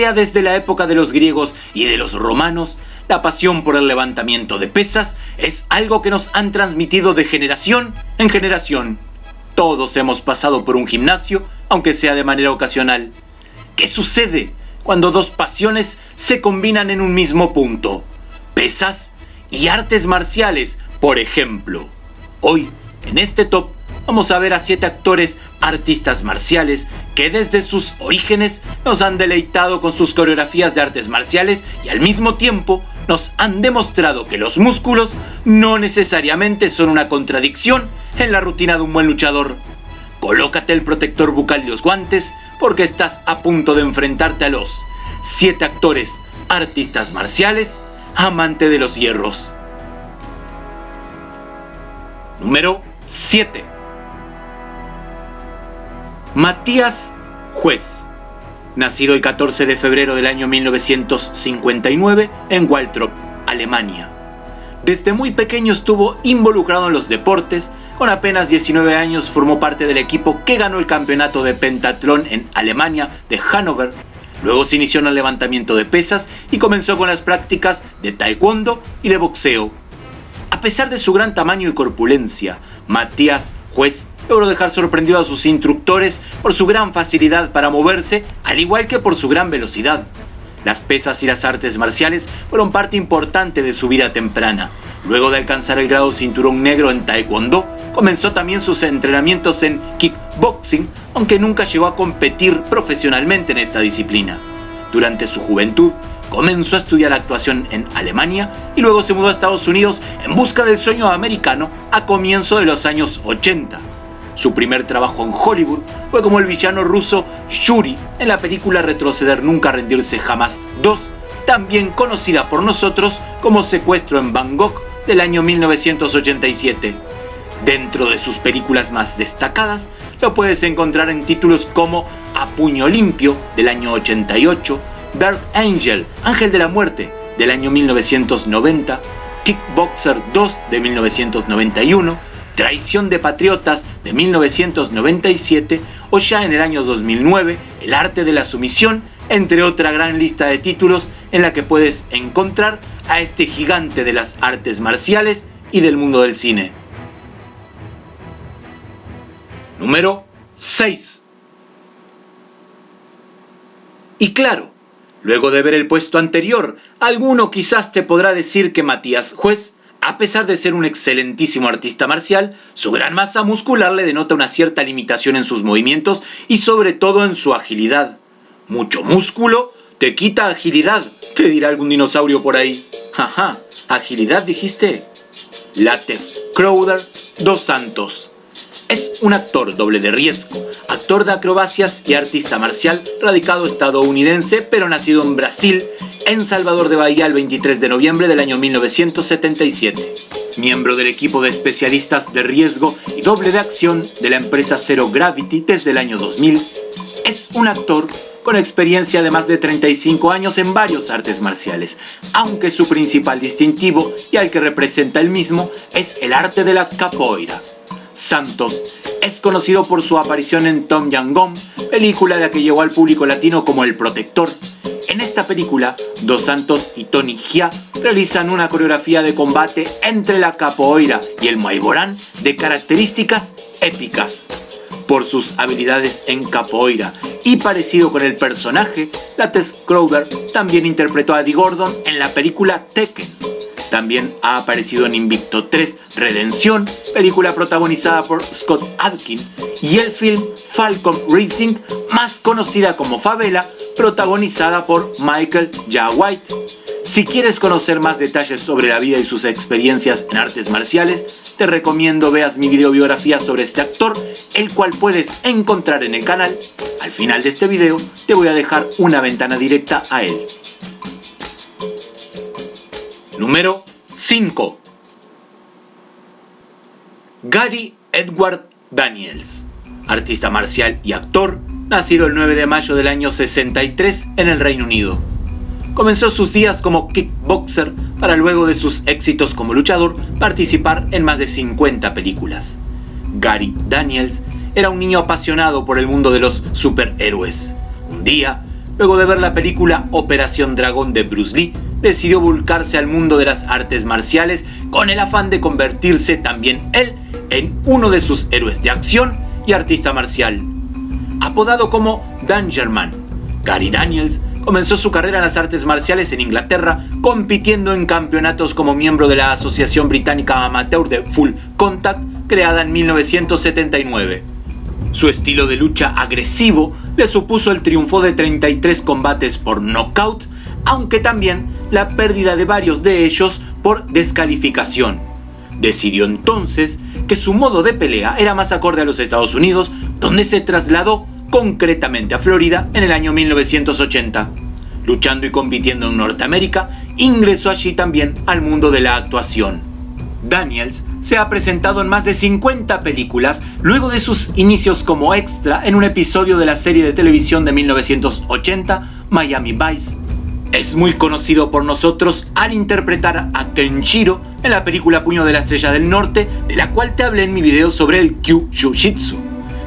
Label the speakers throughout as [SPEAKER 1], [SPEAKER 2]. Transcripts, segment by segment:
[SPEAKER 1] Desde la época de los griegos y de los romanos, la pasión por el levantamiento de pesas es algo que nos han transmitido de generación en generación. Todos hemos pasado por un gimnasio, aunque sea de manera ocasional. ¿Qué sucede cuando dos pasiones se combinan en un mismo punto? Pesas y artes marciales, por ejemplo. Hoy, en este top, vamos a ver a 7 actores artistas marciales que desde sus orígenes nos han deleitado con sus coreografías de artes marciales y al mismo tiempo nos han demostrado que los músculos no necesariamente son una contradicción en la rutina de un buen luchador. Colócate el protector bucal y los guantes porque estás a punto de enfrentarte a los 7 actores artistas marciales amante de los hierros. Número 7. Matías Juez, nacido el 14 de febrero del año 1959 en Waltrop, Alemania. Desde muy pequeño estuvo involucrado en los deportes. Con apenas 19 años formó parte del equipo que ganó el campeonato de pentatlón en Alemania de Hannover. Luego se inició en el levantamiento de pesas y comenzó con las prácticas de taekwondo y de boxeo. A pesar de su gran tamaño y corpulencia, Matías Juez logró dejar sorprendido a sus instructores por su gran facilidad para moverse, al igual que por su gran velocidad. Las pesas y las artes marciales fueron parte importante de su vida temprana. Luego de alcanzar el grado cinturón negro en taekwondo, comenzó también sus entrenamientos en kickboxing, aunque nunca llegó a competir profesionalmente en esta disciplina. Durante su juventud, comenzó a estudiar actuación en Alemania y luego se mudó a Estados Unidos en busca del sueño americano a comienzos de los años 80. Su primer trabajo en Hollywood fue como el villano ruso Yuri en la película Retroceder Nunca Rendirse Jamás 2, también conocida por nosotros como Secuestro en Bangkok del año 1987. Dentro de sus películas más destacadas, lo puedes encontrar en títulos como A Puño Limpio del año 88, Dark Angel, Ángel de la Muerte del año 1990, Kickboxer 2 de 1991, Traición de Patriotas de 1997 o ya en el año 2009, El Arte de la Sumisión, entre otra gran lista de títulos en la que puedes encontrar a este gigante de las artes marciales y del mundo del cine. Número 6. Y claro, luego de ver el puesto anterior, alguno quizás te podrá decir que Matías Juez, a pesar de ser un excelentísimo artista marcial, su gran masa muscular le denota una cierta limitación en sus movimientos y sobre todo en su agilidad. Mucho músculo te quita agilidad, te dirá algún dinosaurio por ahí. Jaja, ¿agilidad dijiste? Lateef Crowder dos Santos. Es un actor doble de riesgo, actor de acrobacias y artista marcial radicado estadounidense pero nacido en Brasil, en Salvador de Bahía el 23 de noviembre del año 1977. Miembro del equipo de especialistas de riesgo y doble de acción de la empresa Zero Gravity desde el año 2000, es un actor con experiencia de más de 35 años en varios artes marciales, aunque su principal distintivo y al que representa el mismo es el arte de la capoeira. Santos es conocido por su aparición en Tom Yum Goong, película de la que llegó al público latino como El Protector. En esta película, Dos Santos y Tony Jaa realizan una coreografía de combate entre la capoeira y el Muay Boran de características épicas. Por sus habilidades en capoeira y parecido con el personaje, Lateef Crowder también interpretó a Dee Gordon en la película Tekken. También ha aparecido en Invicto 3 Redención, película protagonizada por Scott Adkins, y el film Falcon Rising, más conocida como Favela, protagonizada por Michael Jai White. Si quieres conocer más detalles sobre la vida y sus experiencias en artes marciales, te recomiendo veas mi videobiografía sobre este actor, el cual puedes encontrar en el canal. Al final de este video te voy a dejar una ventana directa a él. Número 5. Gary Edward Daniels, artista marcial y actor, nacido el 9 de mayo del año 63 en el Reino Unido. Comenzó sus días como kickboxer para luego de sus éxitos como luchador participar en más de 50 películas. Gary Daniels era un niño apasionado por el mundo de los superhéroes. Un día, luego de ver la película Operación Dragón de Bruce Lee, decidió volcarse al mundo de las artes marciales con el afán de convertirse también él en uno de sus héroes de acción y artista marcial. Apodado como Dangerman, Gary Daniels comenzó su carrera en las artes marciales en Inglaterra, compitiendo en campeonatos como miembro de la Asociación Británica Amateur de Full Contact, creada en 1979. Su estilo de lucha agresivo le supuso el triunfo de 33 combates por nocaut, aunque también la pérdida de varios de ellos por descalificación. Decidió entonces que su modo de pelea era más acorde a los Estados Unidos, donde se trasladó concretamente a Florida en el año 1980. Luchando y compitiendo en Norteamérica, ingresó allí también al mundo de la actuación. Daniels se ha presentado en más de 50 películas luego de sus inicios como extra en un episodio de la serie de televisión de 1980, Miami Vice. Es muy conocido por nosotros al interpretar a Kenshiro en la película Puño de la Estrella del Norte, de la cual te hablé en mi video sobre el Kyujutsu.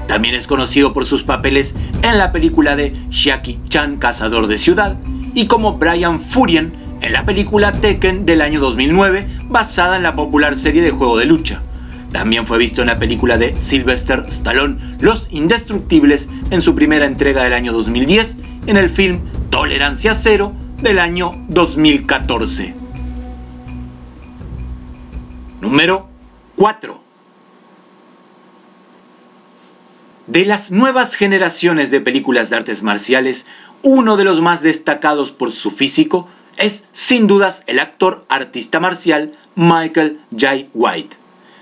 [SPEAKER 1] También es conocido por sus papeles en la película de Jackie Chan, Cazador de Ciudad, y como Brian Furien en la película Tekken del año 2009, basada en la popular serie de juego de lucha. También fue visto en la película de Sylvester Stallone, Los Indestructibles, en su primera entrega del año 2010, en el film Tolerancia Cero del año 2014. Número 4. De las nuevas generaciones de películas de artes marciales, uno de los más destacados por su físico es sin dudas el actor artista marcial Michael Jai White.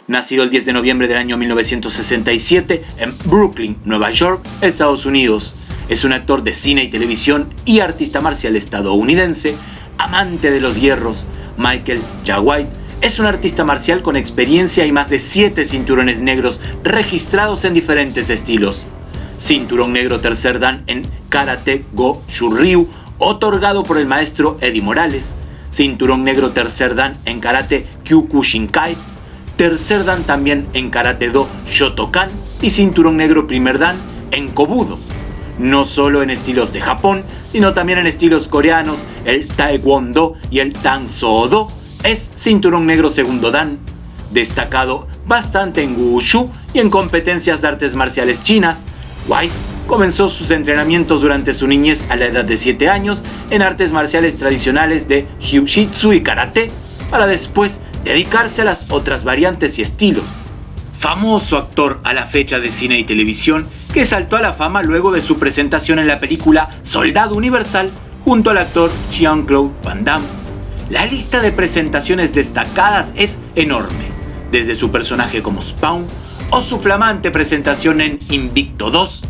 [SPEAKER 1] Nacido el 10 de noviembre del año 1967 en Brooklyn, Nueva York, Estados Unidos. Es un actor de cine y televisión y artista marcial estadounidense, amante de los hierros. Michael Jai White es un artista marcial con experiencia y más de 7 cinturones negros registrados en diferentes estilos. Cinturón negro tercer dan en Karate Go Shurryu, otorgado por el maestro Eddie Morales. Cinturón negro tercer dan en Karate Kyokushinkai. Tercer dan también en Karate Do Shotokan. Y cinturón negro primer dan en Kobudo. No solo en estilos de Japón, sino también en estilos coreanos, el Taekwondo y el Tang Soo Do. Es cinturón negro segundo dan, destacado bastante en Wushu y en competencias de artes marciales chinas. White comenzó sus entrenamientos durante su niñez a la edad de 7 años en artes marciales tradicionales de Jiu-Jitsu y Karate, para después dedicarse a las otras variantes y estilos. Famoso actor a la fecha de cine y televisión, que saltó a la fama luego de su presentación en la película Soldado Universal junto al actor Jean-Claude Van Damme. La lista de presentaciones destacadas es enorme, desde su personaje como Spawn o su flamante presentación en Invicto 2.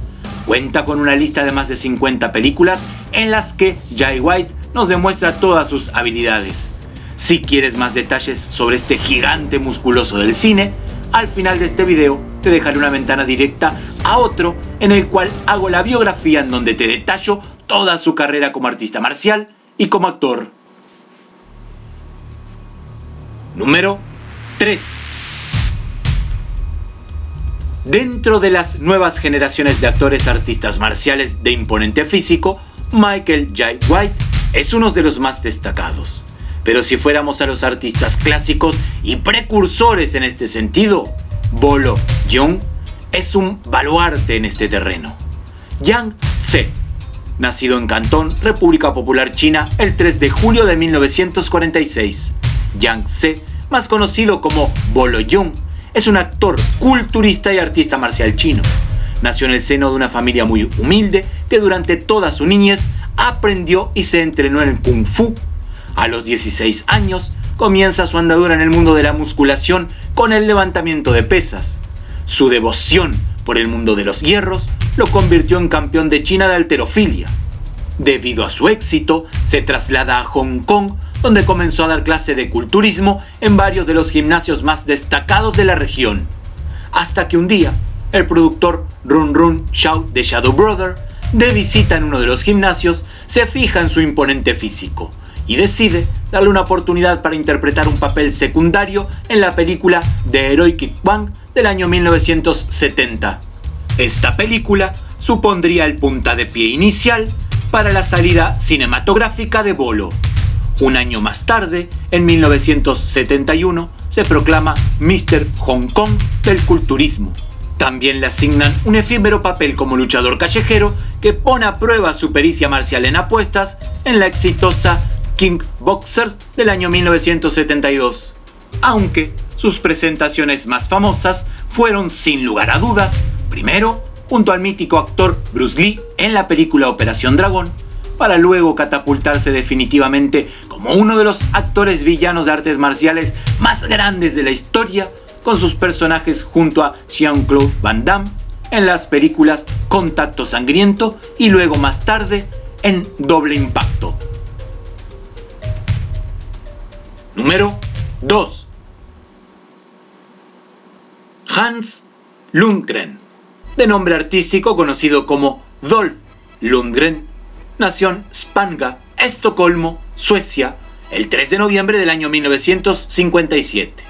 [SPEAKER 1] Cuenta con una lista de más de 50 películas en las que Jai White nos demuestra todas sus habilidades. Si quieres más detalles sobre este gigante musculoso del cine, al final de este video te dejaré una ventana directa a otro en el cual hago la biografía en donde te detallo toda su carrera como artista marcial y como actor. Número 3. Dentro de las nuevas generaciones de actores artistas marciales de imponente físico, Michael Jai White es uno de los más destacados. Pero si fuéramos a los artistas clásicos y precursores en este sentido, Bolo Yeung es un baluarte en este terreno. Yang Tse, nacido en Cantón, República Popular China, el 3 de julio de 1946. Yang Tse, más conocido como Bolo Yeung, es un actor, culturista y artista marcial chino. Nació en el seno de una familia muy humilde que durante toda su niñez aprendió y se entrenó en el Kung Fu. A los 16 años comienza su andadura en el mundo de la musculación con el levantamiento de pesas. Su devoción por el mundo de los hierros lo convirtió en campeón de China de halterofilia. Debido a su éxito, se traslada a Hong Kong, donde comenzó a dar clase de culturismo en varios de los gimnasios más destacados de la región. Hasta que un día, el productor Run Run Shaw de Shadow Brother, de visita en uno de los gimnasios, se fija en su imponente físico y decide darle una oportunidad para interpretar un papel secundario en la película The Heroic Kid One del año 1970. Esta película supondría el puntapié inicial para la salida cinematográfica de Bolo. Un año más tarde, en 1971, se proclama Mr. Hong Kong del culturismo. También le asignan un efímero papel como luchador callejero que pone a prueba su pericia marcial en apuestas en la exitosa King Boxers del año 1972. Aunque sus presentaciones más famosas fueron sin lugar a dudas, primero, junto al mítico actor Bruce Lee en la película Operación Dragón, para luego catapultarse definitivamente como uno de los actores villanos de artes marciales más grandes de la historia, con sus personajes junto a Jean-Claude Van Damme en las películas Contacto Sangriento y luego más tarde en Doble Impacto. Número 2. Hans Lundgren, de nombre artístico conocido como Dolph Lundgren, nació en Spånga, Estocolmo, Suecia, el 3 de noviembre del año 1957.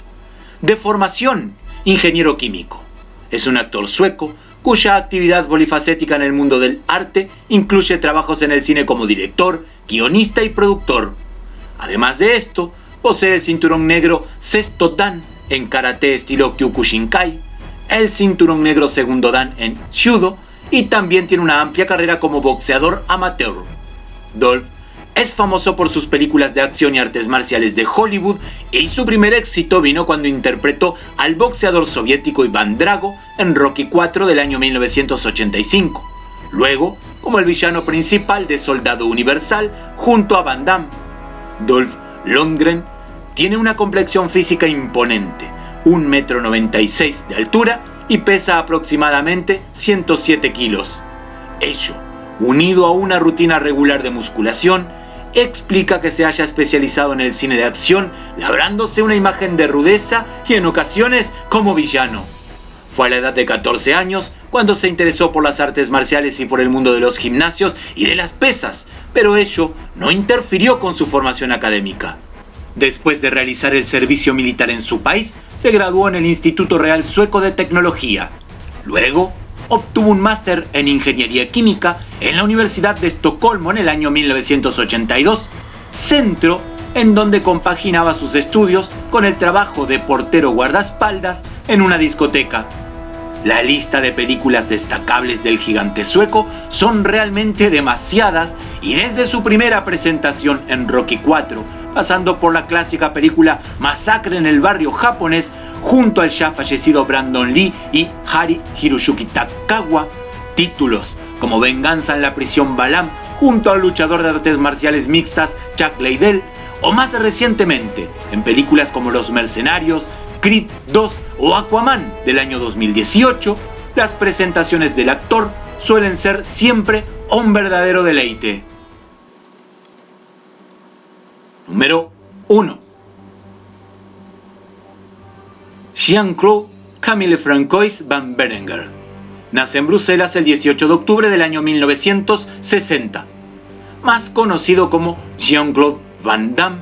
[SPEAKER 1] De formación, ingeniero químico. Es un actor sueco cuya actividad polifacética en el mundo del arte incluye trabajos en el cine como director, guionista y productor. Además de esto, posee el cinturón negro sexto dan en karate estilo Kyokushinkai, el cinturón negro segundo dan en judo y también tiene una amplia carrera como boxeador amateur. Dolph es famoso por sus películas de acción y artes marciales de Hollywood y su primer éxito vino cuando interpretó al boxeador soviético Iván Drago en Rocky IV del año 1985. Luego, como el villano principal de Soldado Universal junto a Van Damme. Dolph Lundgren tiene una complexión física imponente, 1,96 m de altura y pesa aproximadamente 107 kilos. Ello, unido a una rutina regular de musculación, explica que se haya especializado en el cine de acción, labrándose una imagen de rudeza y en ocasiones como villano. Fue a la edad de 14 años cuando se interesó por las artes marciales y por el mundo de los gimnasios y de las pesas, pero ello no interfirió con su formación académica. Después de realizar el servicio militar en su país, se graduó en el Instituto Real Sueco de Tecnología. Luego, obtuvo un máster en Ingeniería Química en la Universidad de Estocolmo en el año 1982, centro en donde compaginaba sus estudios con el trabajo de portero guardaespaldas en una discoteca. La lista de películas destacables del gigante sueco son realmente demasiadas y desde su primera presentación en Rocky IV, pasando por la clásica película Masacre en el barrio japonés, junto al ya fallecido Brandon Lee y Hari Hiroyuki Takawa, títulos como Venganza en la prisión Balam junto al luchador de artes marciales mixtas Chuck Liddell, o más recientemente en películas como Los Mercenarios, Creed 2 o Aquaman del año 2018, las presentaciones del actor suelen ser siempre un verdadero deleite. Número 1. Jean-Claude Camille Francois van Berenguer. Nace en Bruselas el 18 de octubre del año 1960. Más conocido como Jean-Claude Van Damme,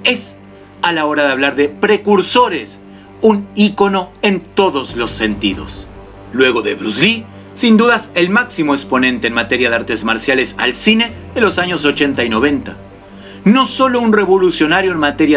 [SPEAKER 1] es, a la hora de hablar de precursores, un ícono en todos los sentidos. Luego de Bruce Lee, sin dudas el máximo exponente en materia de artes marciales al cine de los años 80 y 90. No solo un revolucionario en materia de